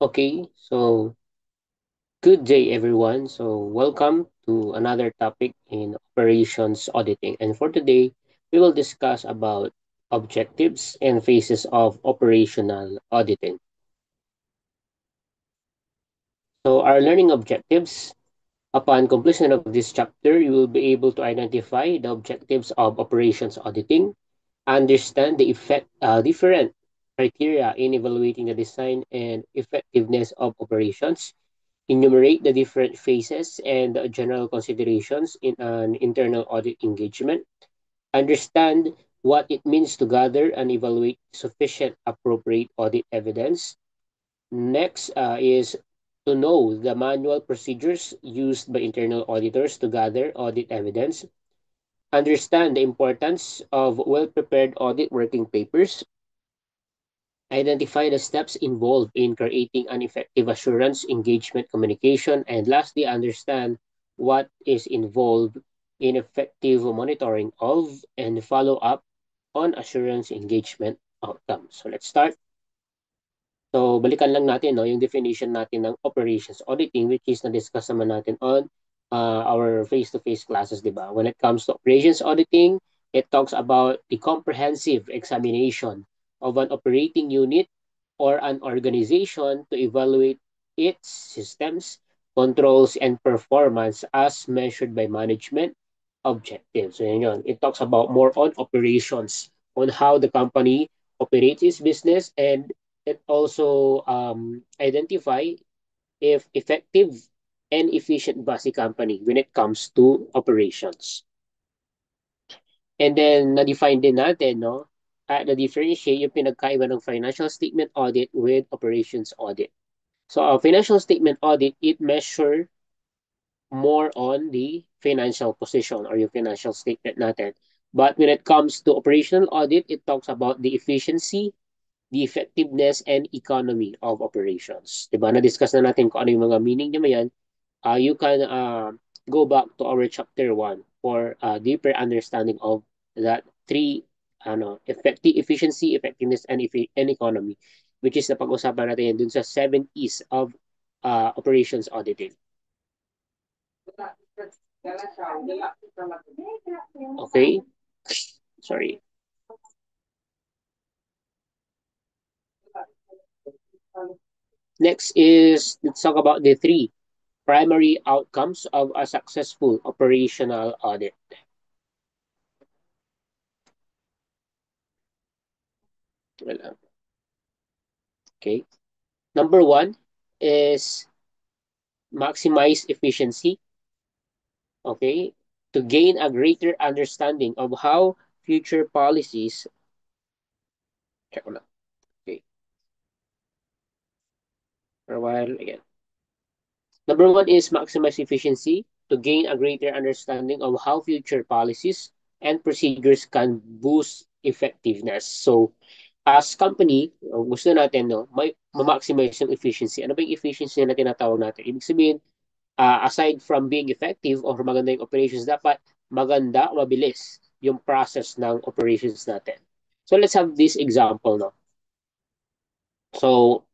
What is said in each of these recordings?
Okay, so good day everyone. So welcome to another topic in operations auditing. And for today, we will discuss about objectives and phases of operational auditing. So our learning objectives, upon completion of this chapter, you will be able to identify the objectives of operations auditing, understand the different criteria in evaluating the design and effectiveness of operations, enumerate the different phases and general considerations in an internal audit engagement, understand what it means to gather and evaluate sufficient appropriate audit evidence. Next is to know the manual procedures used by internal auditors to gather audit evidence, understand the importance of well-prepared audit working papers, identify the steps involved in creating an effective assurance engagement communication, and lastly, understand what is involved in effective monitoring of and follow up on assurance engagement outcomes. So let's start. So balikan lang natin no, yung definition natin ng operations auditing which is na-discuss naman natin on our face-to-face classes, di ba? When it comes to operations auditing, it talks about the comprehensive examination of an operating unit or an organization to evaluate its systems, controls, and performance as measured by management objectives. So yun. It talks about more on operations, on how the company operates its business, and it also identify if effective and efficient ba si company when it comes to operations. And then, na-define din natin, no, na-differentiate yung pinagkaiba ng financial statement audit with operations audit. So, a financial statement audit, it measure more on the financial position or yung financial statement natin. But when it comes to operational audit, it talks about the efficiency, the effectiveness, and economy of operations. Diba? Na-discuss na natin kung ano yung mga meaning niya yan. You can go back to our chapter 1 for a deeper understanding of that three effective efficiency, effectiveness, and economy, which is na pag-usapan natin yan dun sa 7 E's of operations auditing. Okay? Sorry. Next is, let's talk about the three primary outcomes of a successful operational audit. Okay. Number one is maximize efficiency. Okay. To gain a greater understanding of how future policies. Check ko lang. Okay. For a while again. Number one is maximize efficiency to gain a greater understanding of how future policies and procedures can boost effectiveness. So, as company, gusto natin, no, may ma-maximize yung efficiency. Ano ba yung efficiency na tinatawag natin? Ibig sabihin, aside from being effective or maganda yung operations, dapat maganda, mabilis yung process ng operations natin. So, let's have this example, no? So,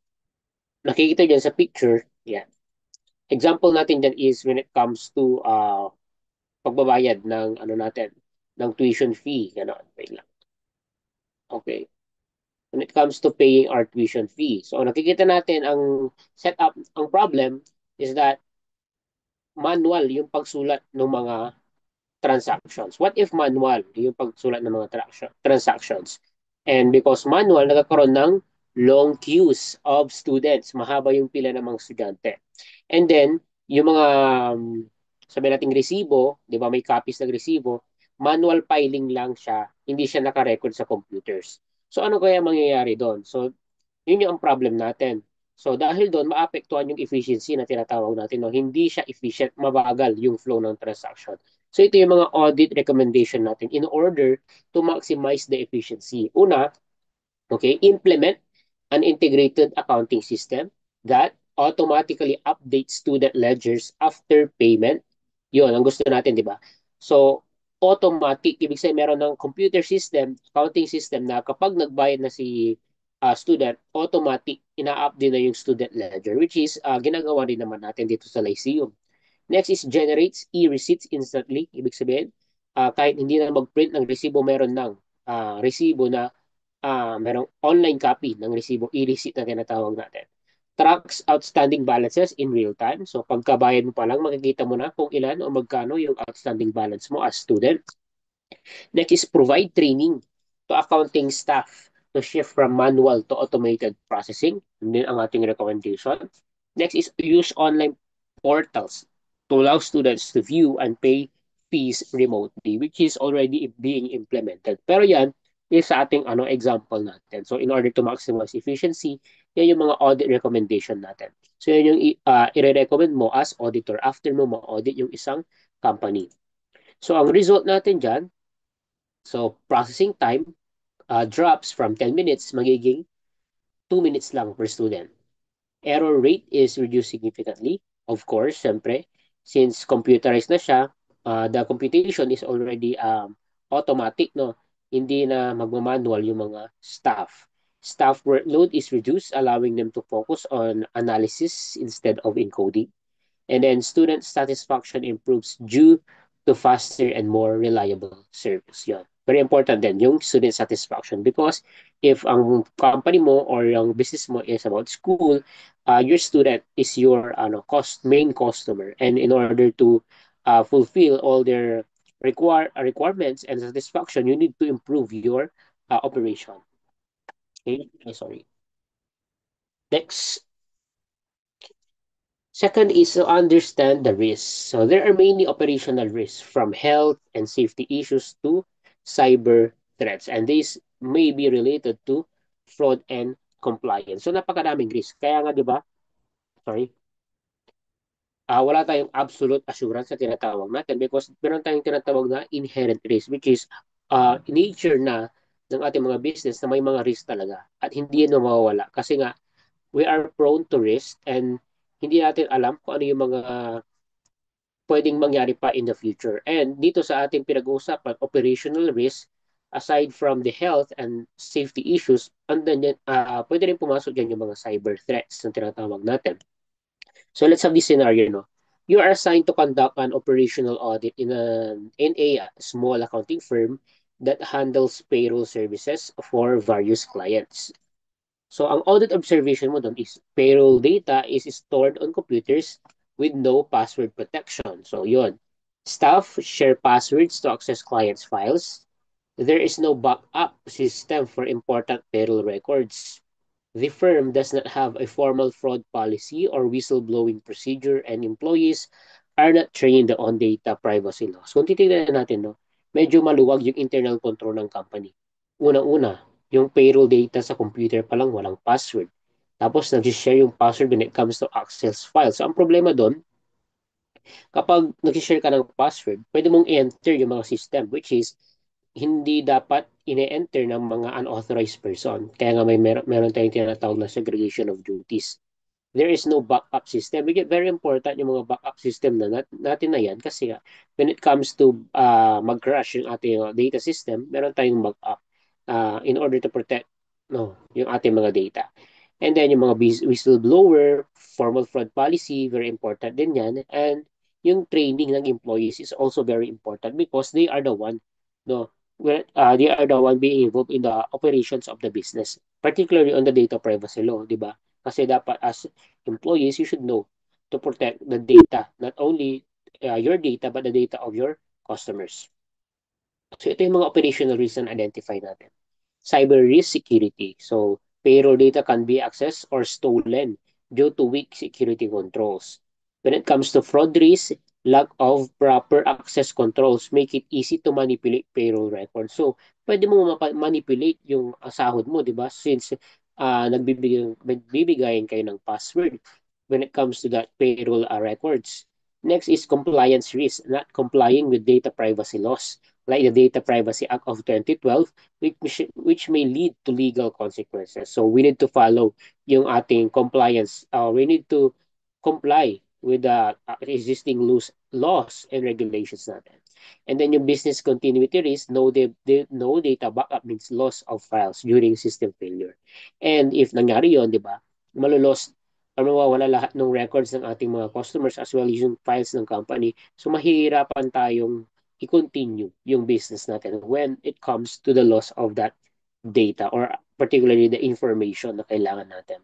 nakikita dyan sa picture, yan. Example natin dyan is when it comes to pagbabayad ng ano natin, ng tuition fee. Gano'n. Wait lang. Okay. When it comes to paying our tuition fee. So nakikita natin ang setup, ang problem is that manual yung pagsulat ng mga transactions. What if manual yung pagsulat ng mga transactions? And because manual, nagkakaroon ng long queues of students. Mahaba yung pila ng mga estudyante. And then, yung mga, sabi nating resibo, di ba may copies ng resibo, manual filing lang siya, hindi siya nakarecord sa computers. So, ano kaya mangyayari doon? So, yun yung problem natin. So, dahil doon, maapektuhan yung efficiency na tinatawag natin. No? Hindi siya efficient, mabagal yung flow ng transaction. So, ito yung mga audit recommendation natin in order to maximize the efficiency. Una, okay, implement an integrated accounting system that automatically updates student ledgers after payment. Yun, ang gusto natin, di ba? So, automatic, ibig sabihin meron ng computer system, accounting system na kapag nagbayad na si student, automatic, ina-up din na yung student ledger, which is ginagawa din naman natin dito sa Lyceum. Next is generates e-receipts instantly. Ibig sabihin, kahit hindi na mag-print ng resibo, meron ng resibo na merong online copy ng resibo, e-receipt na tinatawag natin. Tracks outstanding balances in real time. So pagkabayad mo pa lang, makikita mo na kung ilan o magkano yung outstanding balance mo as student. Next is provide training to accounting staff to shift from manual to automated processing. Yun ang ating recommendation. Next is use online portals to allow students to view and pay fees remotely, which is already being implemented. Pero yan is sa ating example natin. So in order to maximize efficiency, yan yung mga audit recommendation natin. So yan yung i-recommend mo as auditor after mo ma-audit yung isang company. So ang result natin dyan, so processing time drops from 10 minutes, magiging 2 minutes lang per student. Error rate is reduced significantly. Of course, syempre, since computerized na siya, the computation is already automatic, no? Hindi na magmamanual yung mga staff. Staff workload is reduced, allowing them to focus on analysis instead of encoding. And then student satisfaction improves due to faster and more reliable service. Yun. Very important din yung student satisfaction because if ang company mo or yung business mo is about school, your student is your main customer. And in order to fulfill all their requirements and satisfaction, you need to improve your operation. Okay, sorry. Next, second is to understand the risks. So there are mainly operational risks from health and safety issues to cyber threats. And these may be related to fraud and compliance. So napakaraming risk. Kaya nga, di ba? Sorry. Wala tayong absolute assurance na tinatawag natin because meron tayong tinatawag na inherent risk which is nature na ng ating mga business na may mga risk talaga at hindi yan mawawala kasi nga we are prone to risk and hindi natin alam kung ano yung mga pwedeng mangyari pa in the future. And dito sa ating pinag-uusapan, operational risk, aside from the health and safety issues, pwede rin pumasok dyan yung mga cyber threats na tinatawag natin. So let's have this scenario, no? You are assigned to conduct an operational audit in a small accounting firm that handles payroll services for various clients. So, ang audit observation mo doon is payroll data is stored on computers with no password protection. So, yun. Staff share passwords to access clients' files. There is no backup system for important payroll records. The firm does not have a formal fraud policy or whistleblowing procedure and employees are not trained on data privacy laws. Kung titignan natin, no, medyo maluwag yung internal control ng company. Unang-una, yung payroll data sa computer pa lang walang password. Tapos nag-share yung password when it comes to access files. So, ang problema doon, kapag nag-share ka ng password, pwede mong i-enter yung mga system, which is hindi dapat ine-enter ng mga unauthorized person. Kaya nga meron tayong tinatawag na segregation of duties. There is no backup system. Very important yung mga backup system na natin na yan kasi when it comes to mag-crash yung ating data system, meron tayong backup in order to protect yung ating mga data. And then yung mga whistleblower, formal fraud policy, very important din yan. And yung training ng employees is also very important because they are the one, no, they are the one being involved in the operations of the business, particularly on the data privacy law, di ba? Kasi dapat as employees, you should know to protect the data, not only your data, but the data of your customers. So ito yung mga operational reason identify natin. Cyber risk security. So payroll data can be accessed or stolen due to weak security controls. When it comes to fraud risk, lack of proper access controls make it easy to manipulate payroll records. So, pwede mo manipulate yung sahod mo, di ba? Since nagbibigayin kayo ng password when it comes to that payroll records. Next is compliance risk, not complying with data privacy laws, like the Data Privacy Act of 2012, which may lead to legal consequences. So we need to follow yung ating compliance. We need to comply with the existing laws and regulations natin. And then yung business continuity risk, no data backup means loss of files during system failure. And if nangyari yon, di ba, malulost mawawala lahat ng records ng ating mga customers as well as yung files ng company. So mahihirapan tayong i-continue yung business natin when it comes to the loss of that data or particularly the information na kailangan natin.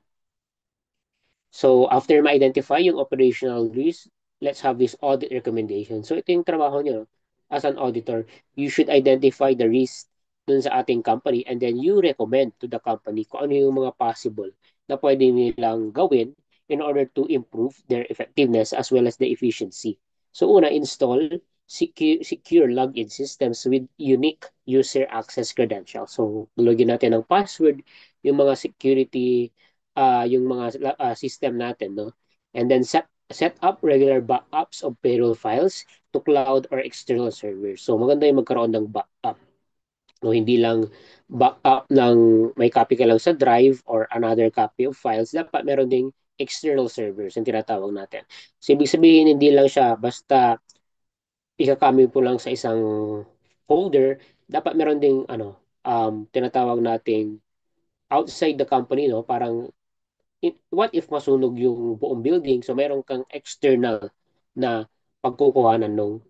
So, after ma-identify yung operational risk, let's have this audit recommendation. So, ito yung trabaho nyo as an auditor. You should identify the risk dun sa ating company and then you recommend to the company kung ano yung mga possible na pwede nilang gawin in order to improve their effectiveness as well as the efficiency. So, una, install secure login systems with unique user access credentials. So, login natin ng password, yung mga security yung mga system natin, no? And then set up regular backups of payroll files to cloud or external servers. So maganda yung magkaroon ng backup. No, hindi lang backup ng may copy ka lang sa drive or another copy of files. Dapat meron ding external servers yung tinatawag natin. So ibig sabihin hindi lang siya basta ikakami po lang sa isang folder. Dapat meron ding tinatawag nating outside the company, no? Parang what if masunog yung buong building? So meron kang external na pagkukuhanan ng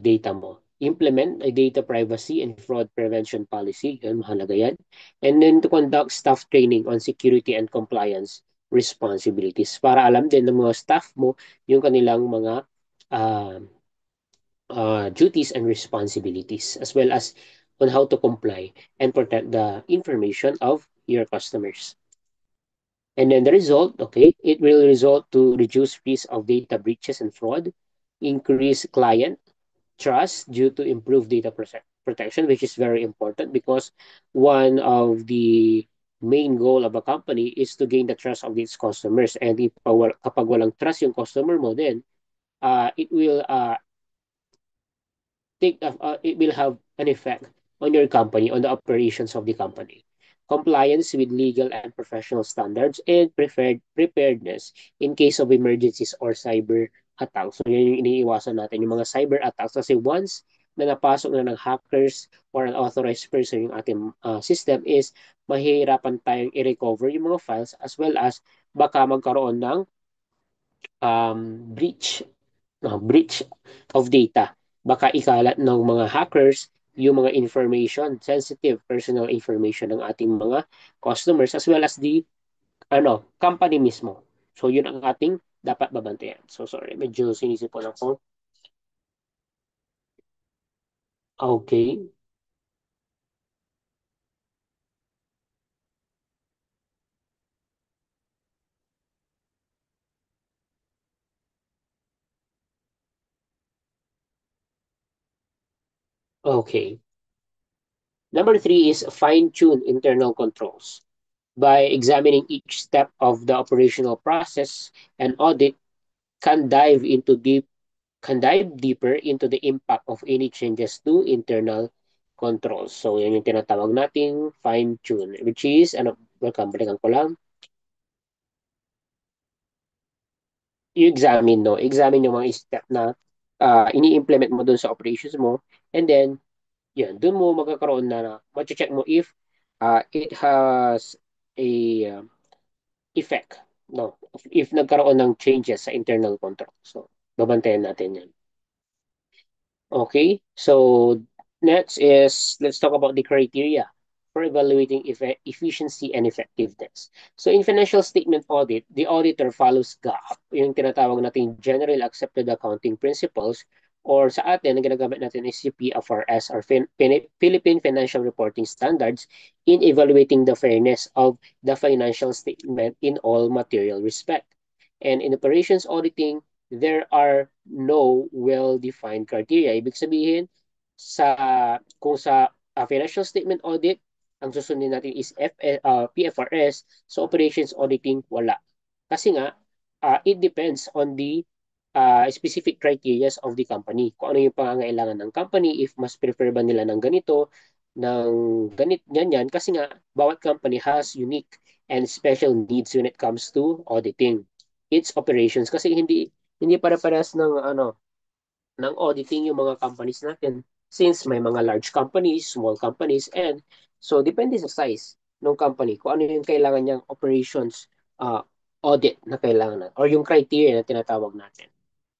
data mo. Implement a data privacy and fraud prevention policy. Yan, mahalaga yan. And then to conduct staff training on security and compliance responsibilities para alam din ng mga staff mo yung kanilang mga uh, duties and responsibilities as well as on how to comply and protect the information of your customers. And then the result, okay, it will result to reduce risk of data breaches and fraud, increase client trust due to improved data protection, which is very important because one of the main goal of a company is to gain the trust of its customers. And if kapag walang trust yung customer mo, then it will it will have an effect on your company, on the operations of the company. Compliance with legal and professional standards and preparedness in case of emergencies or cyber attacks. So yun yung iniiwasan natin, yung mga cyber attacks. Kasi once na napasok na ng hackers or an authorized person yung ating system is mahihirapan tayong i-recover yung mga files as well as baka magkaroon ng breach of data. Baka ikalat ng mga hackers yung mga information, sensitive personal information ng ating mga customers as well as the company mismo. So yun ang ating dapat babantayan. So sorry, medyo sinisipon ako. Okay. Okay. Number three is fine-tune internal controls. By examining each step of the operational process, an audit can dive into deep can dive deeper into the impact of any changes to internal controls. So, yan yung tinatawag nating fine-tune, which is, balikan ko lang, you examine, no? Examine yung mga step na ini-implement mo dun sa operations mo, and then, yan, dun mo magkakaroon na check mo if it has a effect, no? If nagkaroon ng changes sa internal control. So, babantayan natin yan. Okay, so next is let's talk about the criteria for evaluating efficiency and effectiveness. So in financial statement audit, the auditor follows GAAP, yung tinatawag natin General Accepted Accounting Principles, or sa atin, ang ginagamit natin is CPFRS or Philippine Financial Reporting Standards in evaluating the fairness of the financial statement in all material respect. And in operations auditing, there are no well-defined criteria. Ibig sabihin, kung sa financial statement audit, ang susundin natin is PFRS, so operations auditing, wala. Kasi nga, it depends on the specific criteria of the company. Kung ano yung pangangailangan ng company, if mas prefer ba nila ng ganito, ng ganyan, kasi nga, bawat company has unique and special needs when it comes to auditing its operations. Kasi hindi para-parehas ng auditing yung mga companies natin since may mga large companies, small companies, and so depende sa size. ng company kung ano yung kailangan niyang operations uh, audit na kailangan na, or yung criteria na tinatawag natin.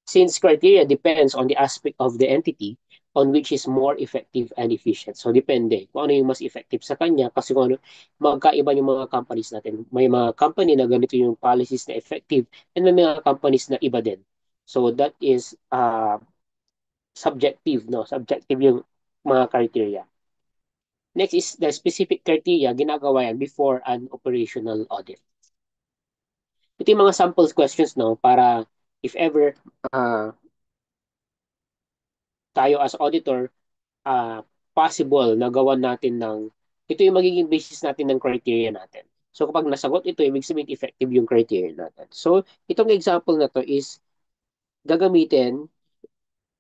Since criteria depends on the aspect of the entity on which is more effective and efficient. So, depende kung ano yung mas effective sa kanya kasi kung ano, magkaiba yung mga companies natin. May mga company na ganito yung policies na effective and may mga companies na iba din. So, that is subjective, no? Subjective yung mga criteria. Next is the specific criteria, ginagawa yan before an operational audit. Ito yung mga samples questions, no? Para if ever uh, tayo as auditor, possible na gawan natin ito yung magiging basis natin ng criteria natin. So kapag nasagot ito, ibig sabihin effective yung criteria natin. So itong example na to is gagamitin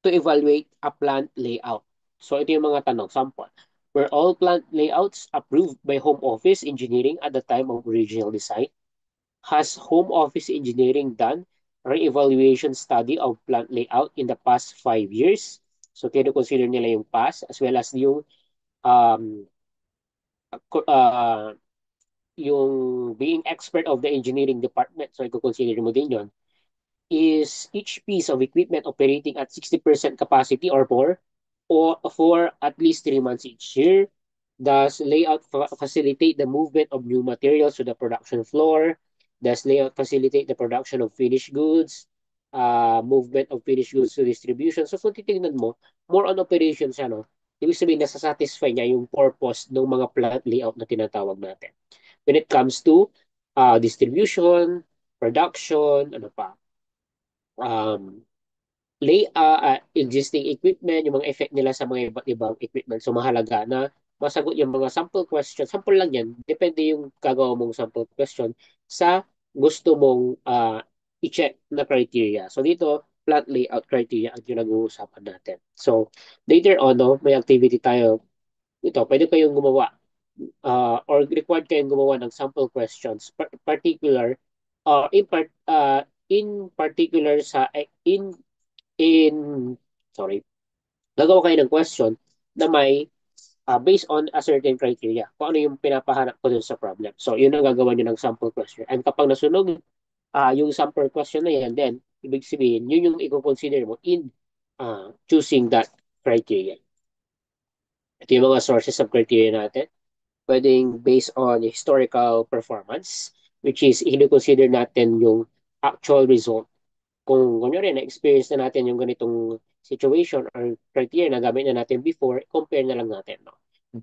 to evaluate a plant layout. So ito yung mga tanong. Sample. Were all plant layouts approved by Home Office Engineering at the time of original design? Has Home Office Engineering done re-evaluation study of plant layout in the past 5 years? So, kino-consider nila yung past as well as um, uh, yung being expert of the engineering department. So, i-consider mo din yon. Is each piece of equipment operating at 60% capacity or more or for at least 3 months each year? Does layout facilitate the movement of new materials to the production floor? Does layout facilitate the production of finished goods? Movement of finished goods to distribution. So kung titignan mo, more on operations siya, no? Ibig sabihin, nasa-satisfy niya yung purpose ng mga plant layout na tinatawag natin. When it comes to distribution, production, ano pa, um, existing equipment, yung mga effect nila sa mga iba't ibang equipment. So, mahalaga na masagot yung mga sample question. Sample lang yan. Depende yung gagawa mong sample question sa gusto mong i-check na criteria. So, dito, plant layout criteria ang yung nag-uusapan natin. So, later on, no, may activity tayo. Ito, pwede kayong gumawa or required kayong gumawa ng sample questions particular in particular sa in sorry, gagawa kayo ng question na may based on a certain criteria. Kung ano yung pinapahanap ko dun sa problem. So, yun ang gagawa nyo ng sample question. And kapag nasunog yung sample question na yan, then, ibig sabihin, yun yung i-consider mo in choosing that criteria. Ito yung mga sources of criteria natin. Pwedeng based on historical performance, which is, i-consider natin yung actual result kung kunyari na-experience na natin yung ganitong situation or criteria na gamit na natin before, compare na lang natin, no?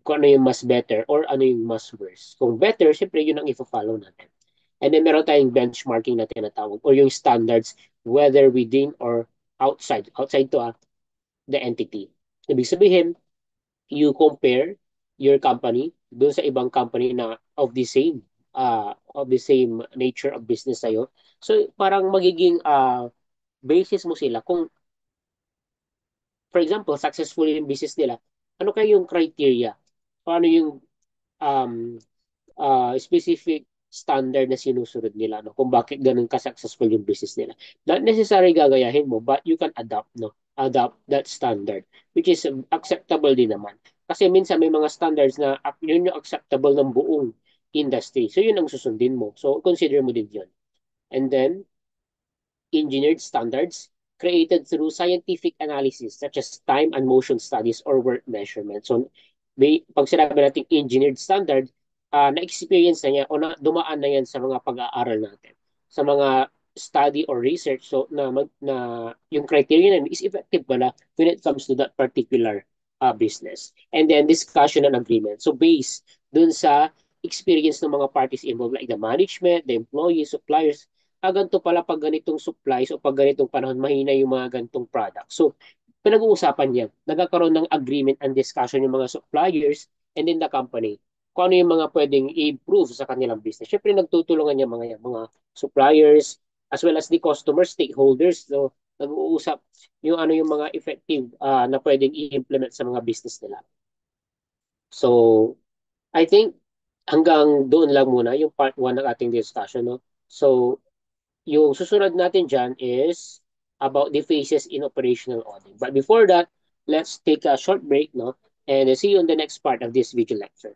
Kung ano yung mas better or ano yung mas worse. Kung better, syempre yun ang i-follow natin. And then meron tayong benchmarking na tinatawag or yung standards whether within or outside. Outside to the entity. Ibig sabihin, you compare your company doon sa ibang company na of the same nature of business sa'yo. So, parang magiging basis mo sila kung, for example, successful yung business nila, ano kayo yung criteria? Paano yung um, specific standard na sinusunod nila, no? Kung bakit ganun ka-successful yung business nila. Not necessarily gagayahin mo, but you can adapt, no? Adapt that standard, which is acceptable din naman. Kasi minsan may mga standards na yun yung acceptable ng buong industry. So, yun ang susundin mo. So, consider mo din yun. And then, engineered standards created through scientific analysis such as time and motion studies or work measurement. So, pag sinabi natin engineered standard, na-experience na niya o dumaan na yan sa mga pag-aaral natin. Sa mga study or research so na yung criteria na is effective pala when it comes to that particular business. And then discussion and agreement. So based dun sa experience ng mga parties involved like the management, the employees, suppliers, ganito pala pag ganitong supplies o pag ganitong panahon, mahina yung mga ganitong product. So, pinag-uusapan niya, nagkakaroon ng agreement and discussion yung mga suppliers and then the company. Kung ano yung mga pwedeng i-improve sa kanilang business. Siyempre, nagtutulungan niya mga suppliers as well as the customer stakeholders. So, nag-uusap yung ano yung mga effective na pwedeng i-implement sa mga business nila. So, I think hanggang doon lang muna yung part 1 ng ating discussion. No? So, yung susunod natin dyan is about the phases in operational audit. But before that, let's take a short break, no? And see you on the next part of this video lecture.